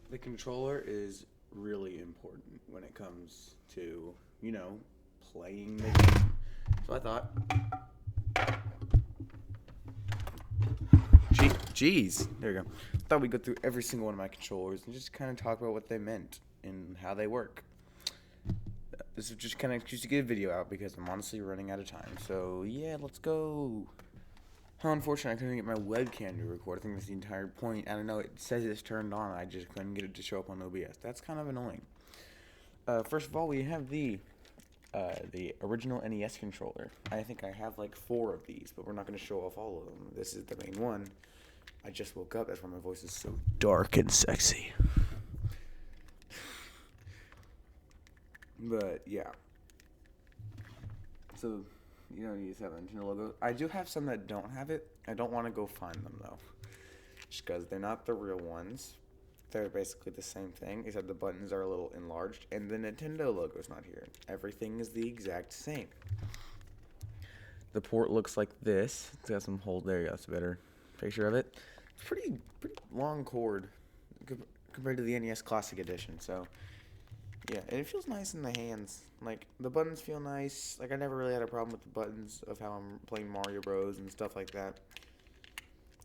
The controller is really important when it comes to, playing the game. So I thought, geez, there you go. I thought we'd go through every single one of my controllers and just kind of talk about what they meant and how they work. This is just kind of just to get a video out because I'm honestly running out of time. So yeah, let's go. How unfortunate I couldn't get my webcam to record. I think that's the entire point. I don't know. It says it's turned on. I just couldn't get it to show up on OBS. That's kind of annoying. First of all, we have the original NES controller. I think I have like 4 of these, but we're not going to show off all of them. This is the main one. I just woke up. That's why my voice is so dark and sexy. But yeah. So you don't need to have a Nintendo logo. I do have some that don't have it. I don't want to go find them though, just because they're not the real ones. They're basically the same thing, except the buttons are a little enlarged, and the Nintendo logo's not here. Everything is the exact same. The port looks like this. It's got some hole there. That's a better picture of it. It's pretty long cord compared to the NES Classic Edition. So yeah, and it feels nice in the hands. Like, the buttons feel nice. Like, I never really had a problem with the buttons of how I'm playing Mario Bros. And stuff like that.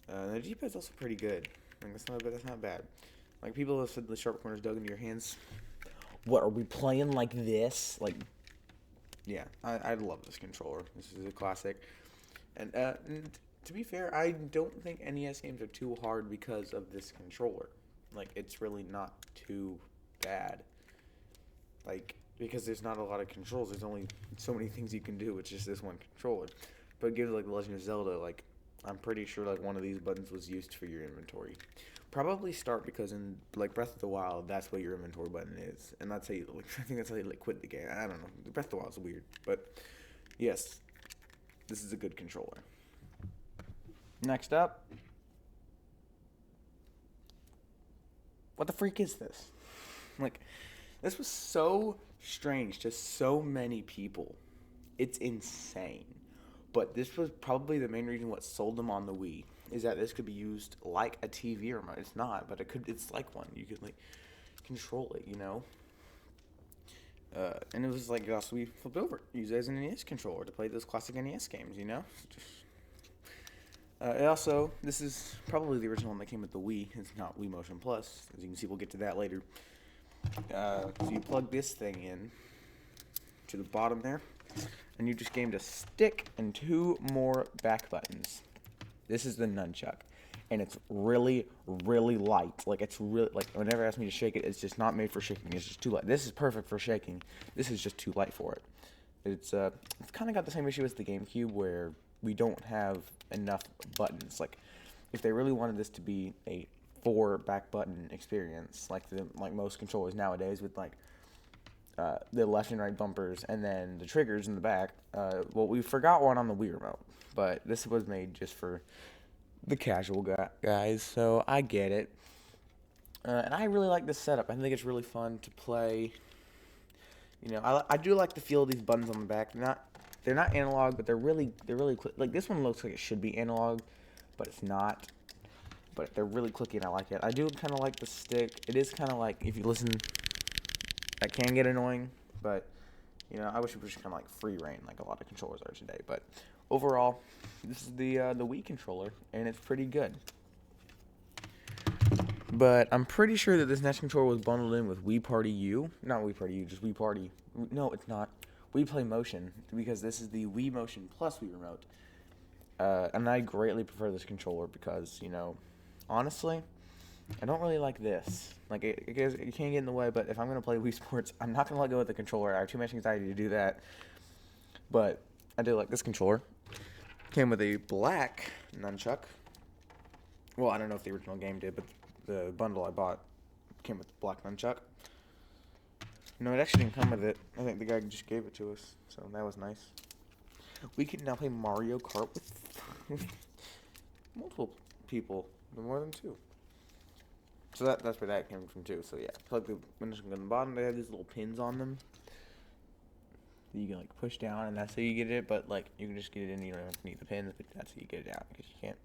The D-pad's also pretty good. Like, that's not bad. Like, people have said the sharp corners dug into your hands. What, are we playing like this? Like, yeah, I love this controller. This is a classic. And to be fair, I don't think NES games are too hard because of this controller. Like, it's really not too bad. Like, because there's not a lot of controls. There's only so many things you can do with just this one controller. But given like The Legend of Zelda, like, I'm pretty sure like one of these buttons was used for your inventory. Probably start because in like Breath of the Wild, that's what your inventory button is, and that's how you. Like, I think that's how you like quit the game. I don't know. Breath of the Wild is weird, but yes, this is a good controller. Next up, what the freak is this? Like, this was so strange to so many people. It's insane. But this was probably the main reason what sold them on the Wii is that this could be used like a TV remote. It's not, but it's like one. You could like control it. And it was like also we flip over, use it as an NES controller to play those classic NES games. It also, this is probably the original one that came with the Wii. It's not Wii Motion Plus. As you can see, we'll get to that later. So you plug this thing in to the bottom there, and you just gained a stick and 2 more back buttons. This is the nunchuck, and it's really, really light. Like, it's really, like, whenever it asks me to shake it, it's just not made for shaking. It's just too light. This is perfect for shaking. This is just too light for it. It's kind of got the same issue as the GameCube, where we don't have enough buttons. Like, if they really wanted this to be a 4 back button experience, like most controllers nowadays, with like the left and right bumpers and then the triggers in the back. Well, we forgot one on the Wii remote, but this was made just for the casual guys, so I get it. And I really like this setup. I think it's really fun to play. I do like the feel of these buttons on the back. They're not analog, but they're really like this one looks like it should be analog, but it's not. But they're really clicky, and I like it. I do kind of like the stick. It is kind of like, if you listen, that can get annoying, but I wish it was just kind of like free reign, like a lot of controllers are today. But overall, this is the Wii controller, and it's pretty good. But I'm pretty sure that this NES controller was bundled in with Wii Party U. Not Wii Party U, just Wii Party. No, it's not. Wii Play Motion, because this is the Wii Motion Plus Wii Remote. And I greatly prefer this controller because, honestly, I don't really like this. Like, it can't get in the way, but if I'm going to play Wii Sports, I'm not going to let go of the controller. I have too much anxiety to do that. But I do like this controller. Came with a black nunchuck. Well, I don't know if the original game did, but the bundle I bought came with the black nunchuck. No, it actually didn't come with it. I think the guy just gave it to us, so that was nice. We can now play Mario Kart with multiple people, more than 2. So that's where that came from too. So yeah, plug the windows on the bottom. They have these little pins on them that you can like push down, and that's how you get it. But like, you can just get it in. You don't have to need the pins, but that's how you get it out because you can't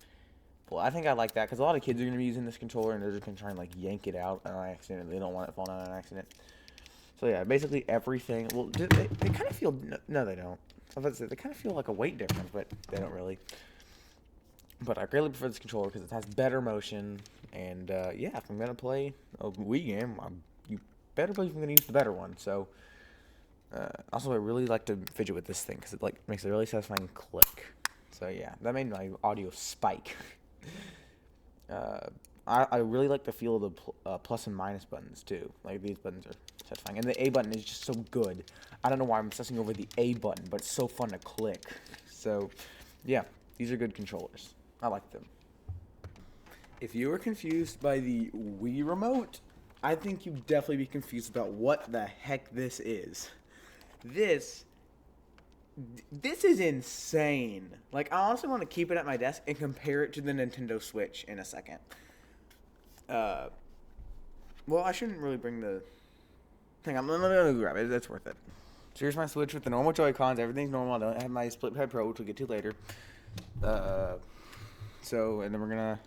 comfortable. I think I like that because a lot of kids are going to be using this controller and they're just going to try and like yank it out on accident. They don't want it falling out on accident. So yeah, basically everything. Well, they kind of feel no, they don't. I was about to say, they kind of feel like a weight difference, but they don't really. But I greatly prefer this controller because it has better motion. And yeah, if I'm gonna play a Wii game, you better believe I'm gonna use the better one. So also, I really like to fidget with this thing because it like makes a really satisfying click. So yeah, that made my audio spike. I really like the feel of the plus and minus buttons too. Like these buttons are satisfying, and the A button is just so good. I don't know why I'm obsessing over the A button, but it's so fun to click. So yeah, these are good controllers. I like them. If you were confused by the Wii remote, I think you'd definitely be confused about what the heck this is. This is insane. Like, I honestly want to keep it at my desk and compare it to the Nintendo Switch in a second. Well, I shouldn't really bring the thing. I'm gonna grab it. That's worth it. So here's my Switch with the normal Joy-Cons. Everything's normal. I don't have my Split Pad Pro, which we'll get to later. And then we're gonna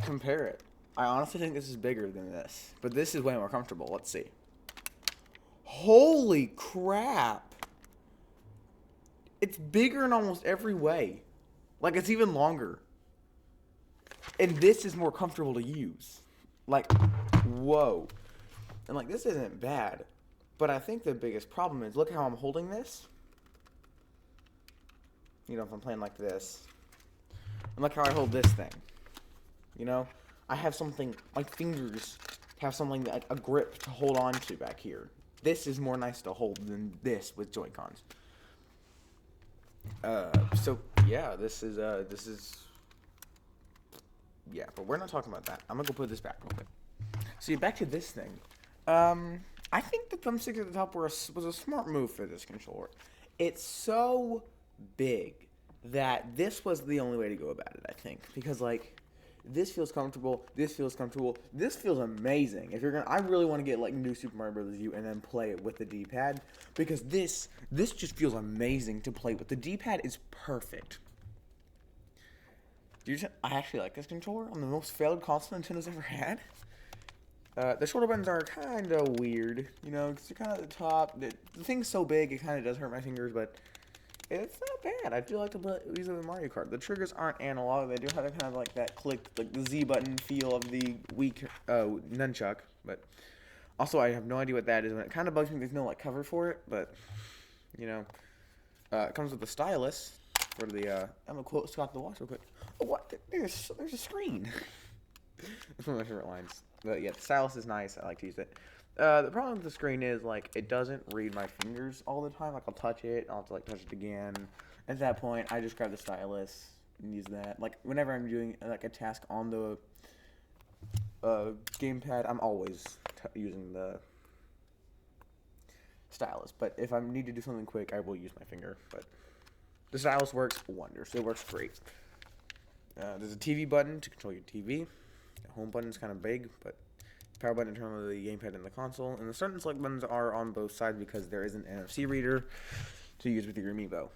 compare it. I honestly think this is bigger than this, but this is way more comfortable. Let's see. Holy crap! It's bigger in almost every way. Like, it's even longer. And this is more comfortable to use. Like, whoa. And, like, this isn't bad. But I think the biggest problem is, look how I'm holding this. You know, if I'm playing like this. And look how I hold this thing. You know? I have something, my fingers have something, like a grip to hold on to back here. This is more nice to hold than this with Joy-Cons. So yeah, this is yeah, but we're not talking about that. I'm gonna go put this back real quick. See, back to this thing. I think the thumbstick at the top was a smart move for this controller. It's so big that this was the only way to go about it, I think, because like this feels comfortable, this feels amazing. If you're gonna, I really want to get like New Super Mario Bros. U and then play it with the D-pad because this just feels amazing to play with. The D-pad is perfect. I actually like this controller on the most failed console Nintendo's ever had. The shoulder buttons are kind of weird, you know, because they're kind of at the top. The thing's so big, it kind of does hurt my fingers, but it's not bad. I do like to use it with Mario Kart. The triggers aren't analog. They do have kind of like that click, like the Z button feel of the Wii nunchuck. But also, I have no idea what that is. And it kind of bugs me. There's no like cover for it. But you know, it comes with the stylus for the. I'm gonna quote Scott the Watch real quick. Oh, what? There's a screen. That's one of my favorite lines. But yeah, the stylus is nice. I like to use it. The problem with the screen is, like, it doesn't read my fingers all the time. Like, I'll touch it, I'll have to, like, touch it again. At that point, I just grab the stylus and use that. Like, whenever I'm doing, like, a task on the gamepad, I'm always using the stylus. But if I need to do something quick, I will use my finger. But the stylus works wonders. It works great. There's a TV button to control your TV. The home button is kind of big, but power button to turn on the gamepad and the console, and the start and select buttons are on both sides because there is an NFC reader to use with your Amiibo.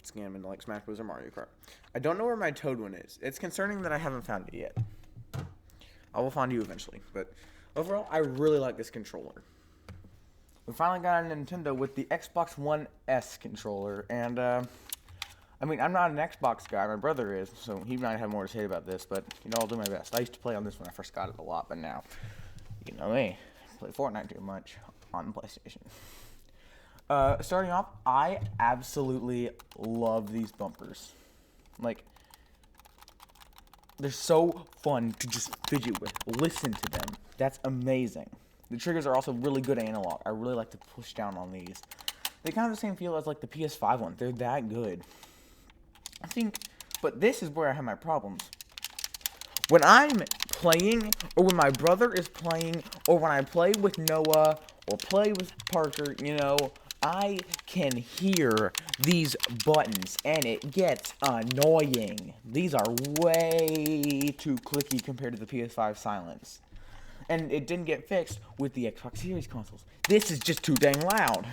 Scan them into like Smash Bros. Or Mario Kart. I don't know where my Toad one is. It's concerning that I haven't found it yet. I will find you eventually, but overall, I really like this controller. We finally got a Nintendo with the Xbox One S controller, and I mean, I'm not an Xbox guy. My brother is, so he might have more to say about this, but, you know, I'll do my best. I used to play on this when I first got it a lot, but now, you know me, I play Fortnite too much on PlayStation. Starting off, I absolutely love these bumpers. Like, they're so fun to just fidget with. Listen to them. That's amazing. The triggers are also really good analog. I really like to push down on these. They kind of have the same feel as, like, the PS5 one. They're that good. I think, but this is where I have my problems. When I'm playing, or when my brother is playing, or when I play with Noah, or play with Parker, you know, I can hear these buttons, and it gets annoying. These are way too clicky compared to the PS5 silence. And it didn't get fixed with the Xbox Series consoles. This is just too dang loud.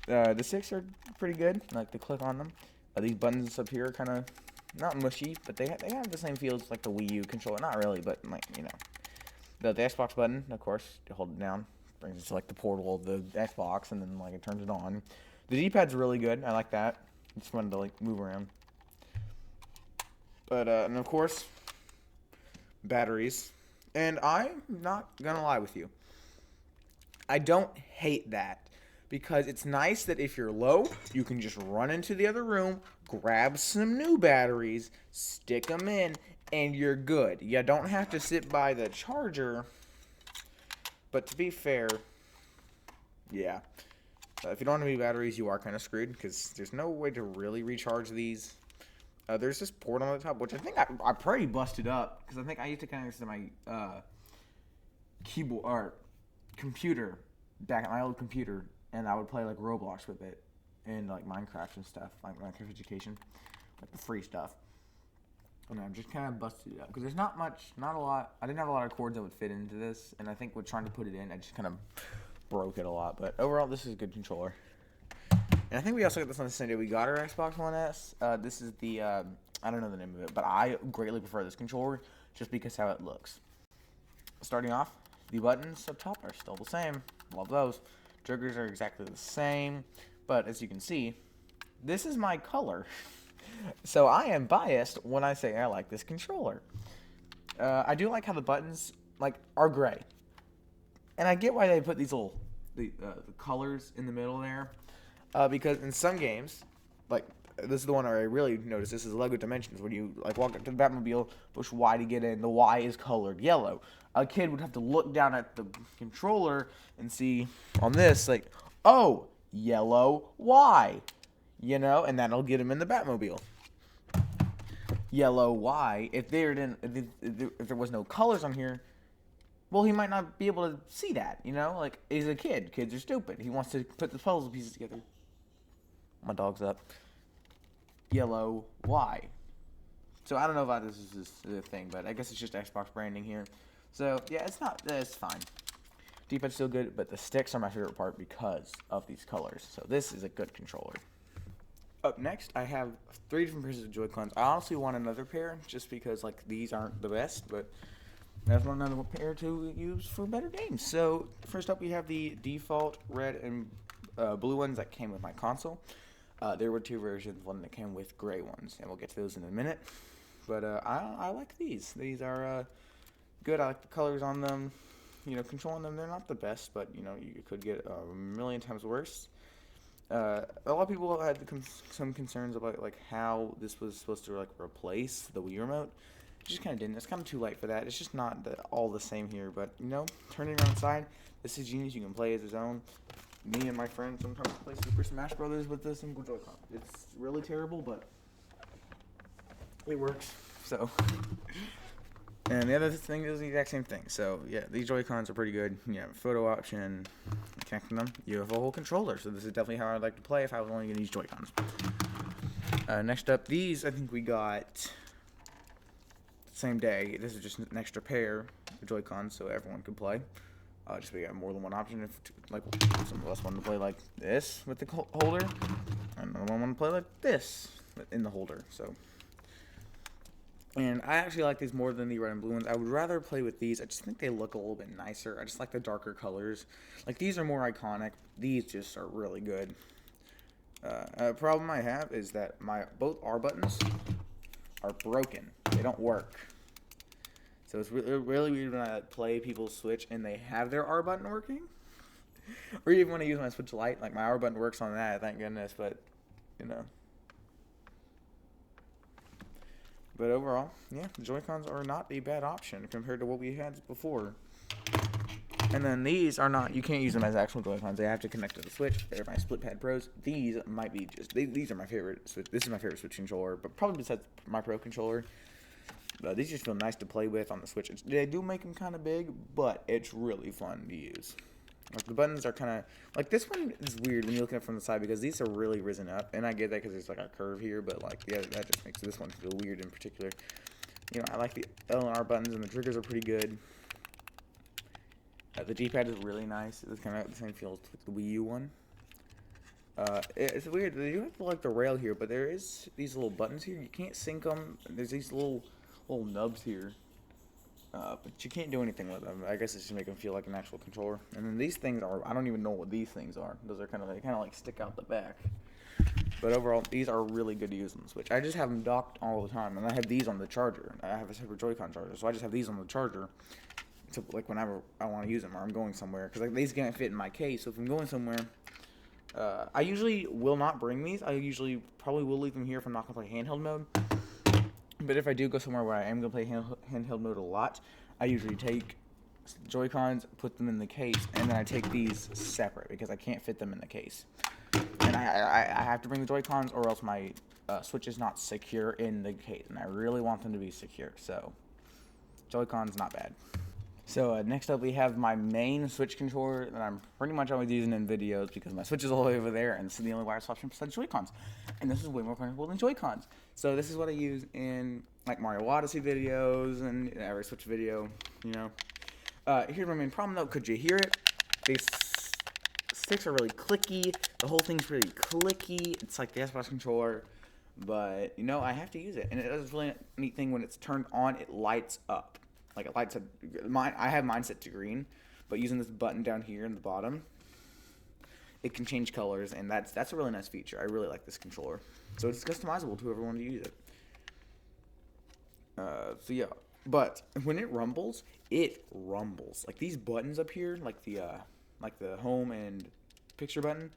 The sticks are pretty good. I like to click on them. These buttons up here are kind of not mushy, but they have the same feels like the Wii U controller. Not really, but like, you know. The Xbox button, of course, you hold it down, brings it to like the portal of the Xbox, and then like it turns it on. The D-pad's really good. I like that. It's fun to like move around. But and of course, batteries. And I'm not gonna lie with you. I don't hate that because it's nice that if you're low, you can just run into the other room, grab some new batteries, stick them in, and you're good. You don't have to sit by the charger. But to be fair, yeah. If you don't have any batteries, you are kind of screwed because there's no way to really recharge these. There's this port on the top, which I think I pretty busted up because I think I used to connect this to my keyboard or computer back at my old computer, and I would play like Roblox with it and like Minecraft and stuff, like Minecraft Education, like the free stuff. And I'm just kind of busted it up because there's not a lot. I didn't have a lot of cords that would fit into this, and I think with trying to put it in, I just kind of broke it a lot. But overall, this is a good controller. And I think we also got this on the same day we got our Xbox One S. This is the, I don't know the name of it, but I greatly prefer this controller just because how it looks. Starting off, the buttons up top are still the same. Love those. Triggers are exactly the same. But as you can see, this is my color. So I am biased when I say I like this controller. I do like how the buttons are gray. And I get why they put these little the colors in the middle there. Because in some games, like this is the one where I really noticed. This is Lego Dimensions. When you walk up to the Batmobile, push Y to get in. The Y is colored yellow. A kid would have to look down at the controller and see on this oh, yellow Y, and that'll get him in the Batmobile. Yellow Y. If there was no colors on here, well, he might not be able to see that. He's a kid. Kids are stupid. He wants to put the puzzle pieces together. My dog's up. Yellow Y. So I don't know if this is a thing, but I guess it's just Xbox branding here. So yeah, it's fine. D-pad's still good, but the sticks are my favorite part because of these colors. So this is a good controller. Up next, I have 3 different pairs of Joy-Cons. I honestly want another pair just because these aren't the best, but I just want another pair to use for better games. So first up, we have the default red and blue ones that came with my console. There were 2 versions, one that came with gray ones, and we'll get to those in a minute. But I like these. These are good. I like the colors on them. Controlling them, they're not the best, but you could get a million times worse. A lot of people had some concerns about how this was supposed to replace the Wii remote. It just kind of didn't. It's kind of too light for that. It's just not all the same here. But turning around side, this is genius. You can play as his own. Me and my friends sometimes play Super Smash Brothers with the single Joy-Con. It's really terrible, but it works. So, and the other thing is the exact same thing. So yeah, these Joy-Cons are pretty good. You have a photo option, connecting them. You have a whole controller. So this is definitely how I'd like to play if I was only going to use Joy-Cons. Next up, these I think we got same day. This is just an extra pair of Joy-Cons so everyone could play. Just we got more than one option. If some of us want to play like this with the holder, and another one want to play like this in the holder. So, and I actually like these more than the red and blue ones. I would rather play with these. I just think they look a little bit nicer. I just like the darker colors. These are more iconic. These just are really good. A problem I have is that both R buttons are broken. They don't work. So it's really weird when I play people Switch and they have their R button working. Or even when I use my Switch Lite, my R button works on that, thank goodness, but, But overall, yeah, the Joy-Cons are not a bad option compared to what we had before. And then these are not, you can't use them as actual Joy-Cons. They have to connect to the Switch. They're my Split Pad Pros. These might be these are my favorite Switch. This is my favorite Switch controller, but probably besides my Pro controller. These just feel nice to play with on the Switch. They do make them kind of big, but it's really fun to use. The buttons are kind of this one is weird when you look at it from the side because these are really risen up, and I get that because there's a curve here, but yeah, that just makes this one feel weird in particular. I like the L and R buttons, and the triggers are pretty good. The D-pad is really nice. It's kind of the same feel as the Wii U one. It's weird. They do have like the rail here, but there is these little buttons here. You can't sync them. There's these little nubs here, but you can't do anything with them. I guess it's just make them feel like an actual controller. And then these things are, I don't even know what these things are. Those are they kind of like stick out the back. But overall, these are really good to use on the Switch. I just have them docked all the time, and I have these on the charger. I have a separate Joy-Con charger, so I just have these on the charger. To, like, whenever I want to use them or I'm going somewhere, because like these can't fit in my case. So if I'm going somewhere, I usually will not bring these. I usually probably will leave them here if I'm not gonna play handheld mode. But if I do go somewhere where I am gonna play handheld mode a lot, I usually take Joy-Cons, put them in the case, and then I take these separate because I can't fit them in the case. And I have to bring the Joy-Cons, or else my Switch is not secure in the case, and I really want them to be secure. So Joy-Cons not bad. So next up we have my main Switch controller that I'm pretty much always using in videos because my Switch is all the way over there and this is the only wireless option besides Joy-Cons. And this is way more comfortable than Joy-Cons. So this is what I use in like Mario Odyssey videos and every Switch video, you know. Here's my main problem though. Could you hear it? These sticks are really clicky. The whole thing's really clicky. It's like the Xbox controller. But, you know, I have to use it. And it does a really neat thing when it's turned on, it lights up. Like it lights up. I have mine set to green, but using this button down here in the bottom, it can change colors, and that's a really nice feature. I really like this controller. So it's customizable to whoever wanted to use it. So yeah, but when it rumbles, like these buttons up here, like the home and picture button,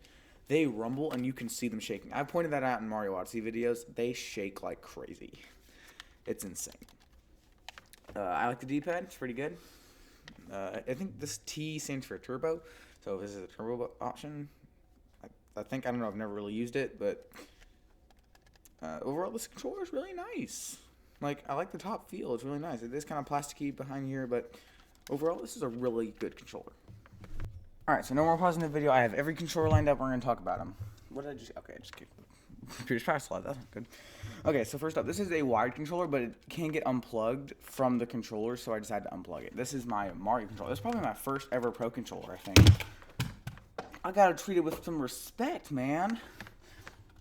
they rumble and you can see them shaking. I've pointed that out in Mario Odyssey videos. They shake like crazy. It's insane. I like the D-pad. It's pretty good. I think this T stands for turbo, so this is a turbo option. I don't know. I've never really used it, but overall, this controller is really nice. Like, I like the top feel. It's really nice. It is kind of plasticky behind here, but overall, this is a really good controller. Alright, so no more pausing the video. I have every controller lined up. We're going to talk about them. What did I just... Okay, I just kicked the computer's power slide. That's not good. Okay, so first up, this is a wired controller, but it can get unplugged from the controller, so I decided to unplug it. This is my Mario controller. This is probably my first ever Pro controller, I think. I gotta treat it with some respect, man.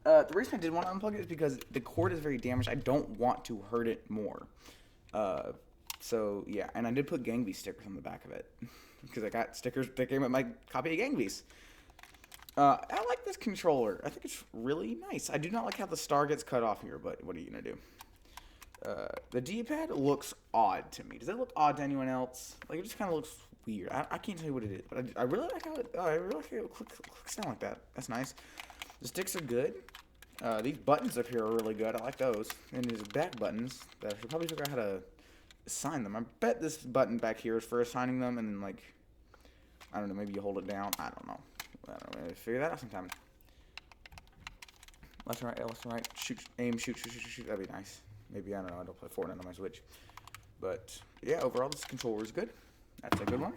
The reason I did want to unplug it is because the cord is very damaged. I don't want to hurt it more. So, yeah, and I did put Gang Beasts stickers on the back of it. Because I got stickers that came with my copy of Gang Beasts. I like this controller. I think it's really nice. I do not like how the star gets cut off here, but what are you going to do? The D-pad looks odd to me. Does it look odd to anyone else? Like, it just kind of looks weird. I can't tell you what it is, but I really like how it clicks down like that. That's nice. The sticks are good. These buttons up here are really good. I like those. And these back buttons that I should probably figure out how to assign them. I bet this button back here is for assigning them, and then, like, I don't know, maybe you hold it down. I don't know. Maybe figure that out sometime. Left and right, shoot, aim, shoot. That'd be nice. Maybe, I don't know, I don't play Fortnite on my Switch. But, yeah, overall, this controller is good. That's a good one.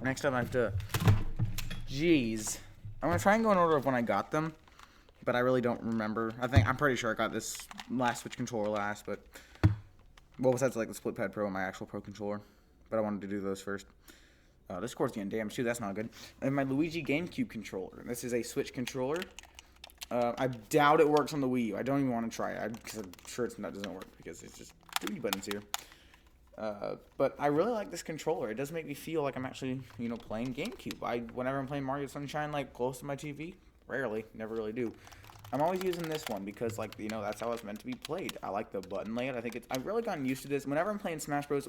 Next up, I have to... Jeez. I'm going to try and go in order of when I got them. But I really don't remember. I'm pretty sure I got this last Switch controller last, but... Well, besides, like, the Split Pad Pro and my actual Pro controller. But I wanted to do those first. This cord's getting damaged too. That's not good. And my Luigi GameCube controller. This is a Switch controller. I doubt it works on the Wii U. I don't even want to try it because I'm sure it doesn't work because it's just 3 buttons here. But I really like this controller. It does make me feel like I'm actually, you know, playing GameCube. Whenever I'm playing Mario Sunshine, like close to my TV, rarely, never really do. I'm always using this one because, like, you know, that's how it's meant to be played. I like the button layout. I've really gotten used to this. Whenever I'm playing Smash Bros,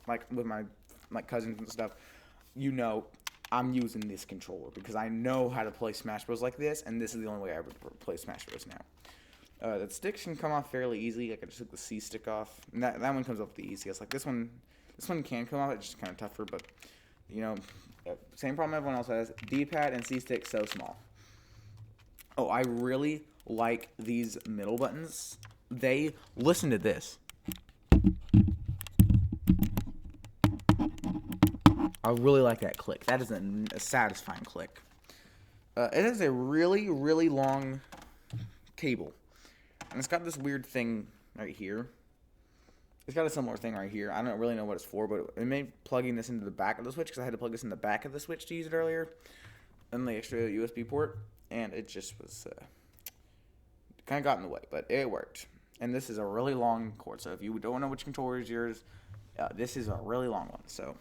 like with my cousins and stuff, you know, I'm using this controller because I know how to play Smash Bros like this, and this is the only way I ever play Smash Bros now. The sticks can come off fairly easy. Like, I just took the C stick off, and that one comes off the easiest. Like, this one can come off. It's just kind of tougher, but, you know, same problem everyone else has. D-pad and C stick so small. Oh, I really like these middle buttons. Listen to this. I really like that click. That is a satisfying click. It is a really, really long cable. And it's got this weird thing right here. It's got a similar thing right here. I don't really know what it's for, but it made plugging this into the back of the Switch, because I had to plug this in the back of the Switch to use it earlier. and the extra USB port, and it just was kind of got in the way, but it worked. And this is a really long cord, so if you don't know which controller is yours, this is a really long one. So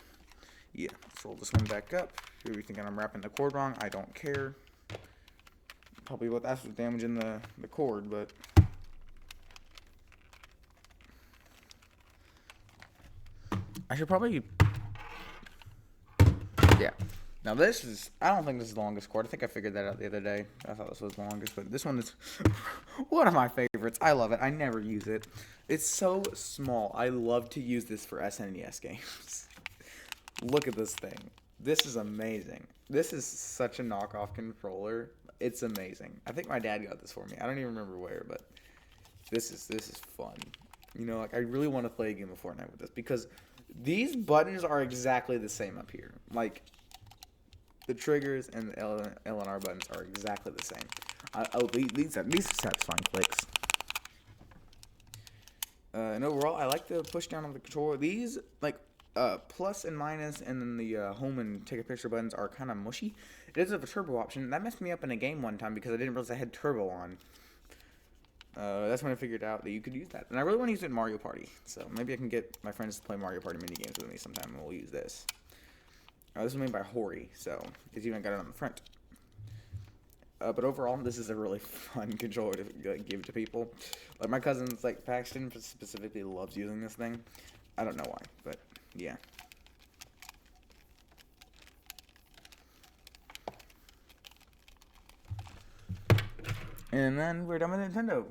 yeah, let's roll this one back up. If you're thinking I'm wrapping the cord wrong, I don't care. Probably what that's what's damaging the cord, but I should probably, yeah. Now this is, I don't think this is the longest cord. I think I figured that out the other day. I thought this was the longest, but this one is one of my favorites. I love it. I never use it. It's so small. I love to use this for SNES games. Look at this thing. This is amazing. This is such a knockoff controller. It's amazing. I think my dad got this for me. I don't even remember where, but this is fun. You know, like I really want to play a game of Fortnite with this because these buttons are exactly the same up here. Like the triggers and the L and R buttons are exactly the same. These are satisfying clicks. And overall, I like the push down of the controller. These, like, plus and minus, and then the home and take a picture buttons are kind of mushy. It does have a turbo option. That messed me up in a game one time because I didn't realize I had turbo on. That's when I figured out that you could use that. And I really want to use it in Mario Party. So maybe I can get my friends to play Mario Party mini games with me sometime, and we'll use this. This is made by Hori, so it's even got it on the front. But overall, this is a really fun controller to give to people. Like my cousin's, like Paxton specifically loves using this thing. I don't know why, but yeah. And then we're done with Nintendo.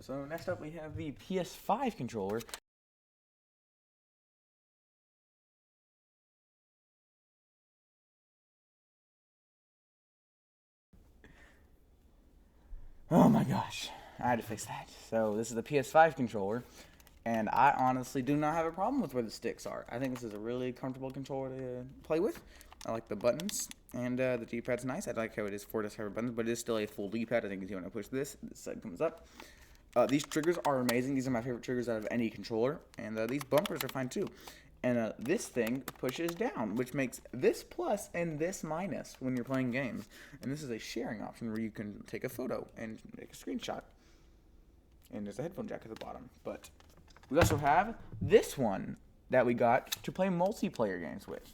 So next up we have the PS5 controller. Oh my gosh, I had to fix that. So this is the PS5 controller, and I honestly do not have a problem with where the sticks are. I think this is a really comfortable controller to play with. I like the buttons, and the D-pad's nice. I like how it is 4 to 7 buttons, but it is still a full D-pad. I think you see when I push this side comes up. These triggers are amazing. These are my favorite triggers out of any controller, and these bumpers are fine too. And this thing pushes down, which makes this plus and this minus when you're playing games. And this is a sharing option where you can take a photo and make a screenshot. And there's a headphone jack at the bottom. But we also have this one that we got to play multiplayer games with.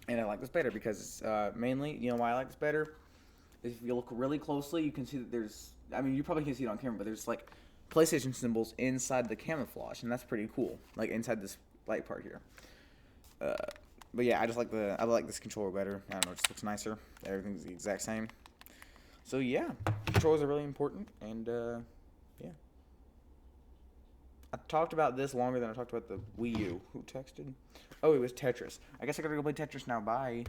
And I like this better because mainly, you know why I like this better? If you look really closely, you can see that there's, I mean, you probably can't see it on camera, but there's like PlayStation symbols inside the camouflage. And that's pretty cool. Like inside this light part here. But yeah, I like this controller better. I don't know, it just looks nicer. Everything's the exact same. So yeah, controllers are really important, and yeah. I talked about this longer than I talked about the Wii U. Who texted? Oh, it was Tetris. I guess I gotta go play Tetris now. Bye.